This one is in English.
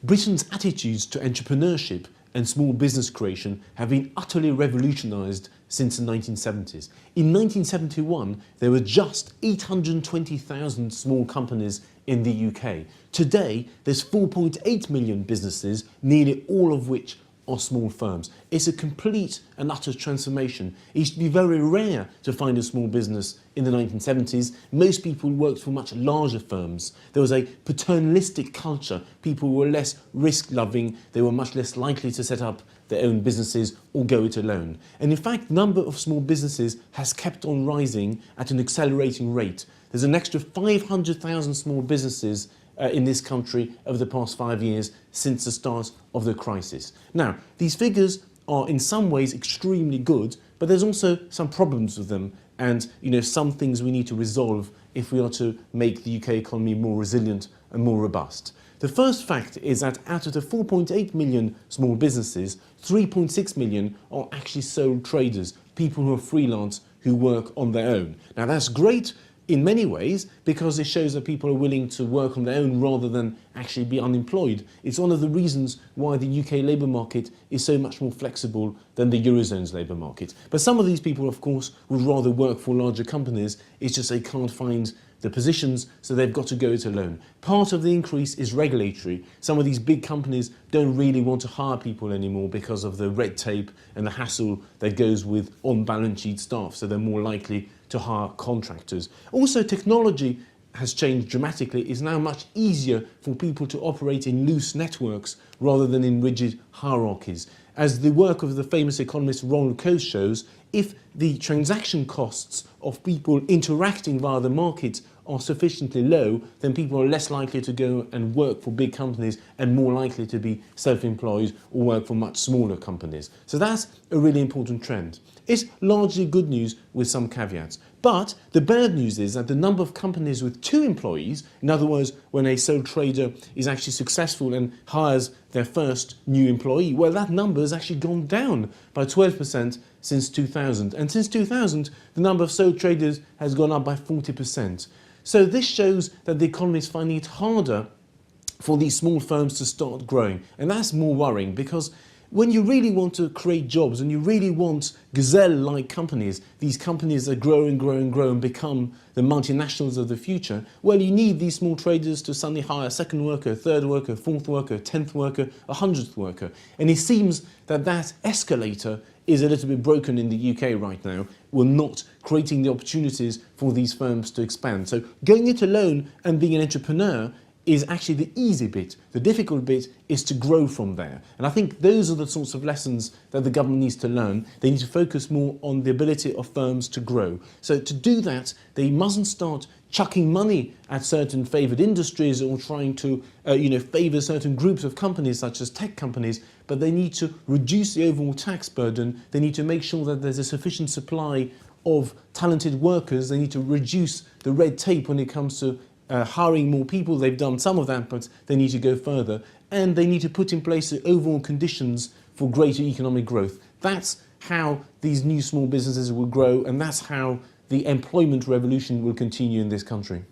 Britain's attitudes to entrepreneurship and small business creation have been utterly revolutionised since the 1970s. In 1971, there were just 820,000 small companies in the UK. Today, there's 4.8 million businesses, nearly all of which are small firms. It's a complete and utter transformation. It used to be very rare to find a small business in the 1970s. Most people worked for much larger firms. There was a paternalistic culture. People were less risk-loving. They were much less likely to set up their own businesses or go it alone. And in fact, the number of small businesses has kept on rising at an accelerating rate. There's an extra 500,000 small businesses in this country over the past 5 years since the start of the crisis. Now, these figures are in some ways extremely good, but there's also some problems with them and some things we need to resolve if we are to make the UK economy more resilient and more robust. The first fact is that out of the 4.8 million small businesses, 3.6 million are actually sole traders, people who are freelance who work on their own. Now that's great in many ways because it shows that people are willing to work on their own rather than actually be unemployed. It's one of the reasons why the UK labour market is so much more flexible than the Eurozone's labour market. But some of these people, of course, would rather work for larger companies. It's just they can't find the positions, so they've got to go it alone. Part of the increase is regulatory. Some of these big companies don't really want to hire people anymore because of the red tape and the hassle that goes with on-balance sheet staff, so they're more likely to hire contractors. Also, technology has changed dramatically. It's now much easier for people to operate in loose networks rather than in rigid hierarchies. As the work of the famous economist Ronald Coase shows, if the transaction costs of people interacting via the market are sufficiently low, then people are less likely to go and work for big companies and more likely to be self-employed or work for much smaller companies. So that's a really important trend. It's largely good news with some caveats. But the bad news is that the number of companies with 2 employees, in other words, when a sole trader is actually successful and hires their first new employee, well, that number has actually gone down by 12% since 2000. And since 2000, the number of sole traders has gone up by 40%. So this shows that the economy is finding it harder for these small firms to start growing. And that's more worrying because when you really want to create jobs and you really want gazelle-like companies, these companies that grow and grow and grow and become the multinationals of the future, well, you need these small traders to suddenly hire a second worker, a third worker, a fourth worker, a 10th worker, a 100th worker. And it seems that that escalator is a little bit broken in the UK right now. We're not creating the opportunities for these firms to expand. So going it alone and being an entrepreneur is actually the easy bit. The difficult bit is to grow from there. And I think those are the sorts of lessons that the government needs to learn. They need to focus more on the ability of firms to grow. So to do that, they mustn't start chucking money at certain favoured industries or trying to favour certain groups of companies such as tech companies, but they need to reduce the overall tax burden. They need to make sure that there's a sufficient supply of talented workers. They need to reduce the red tape when it comes to hiring more people. They've done some of that, but they need to go further. And they need to put in place the overall conditions for greater economic growth. That's how these new small businesses will grow, and that's how the employment revolution will continue in this country.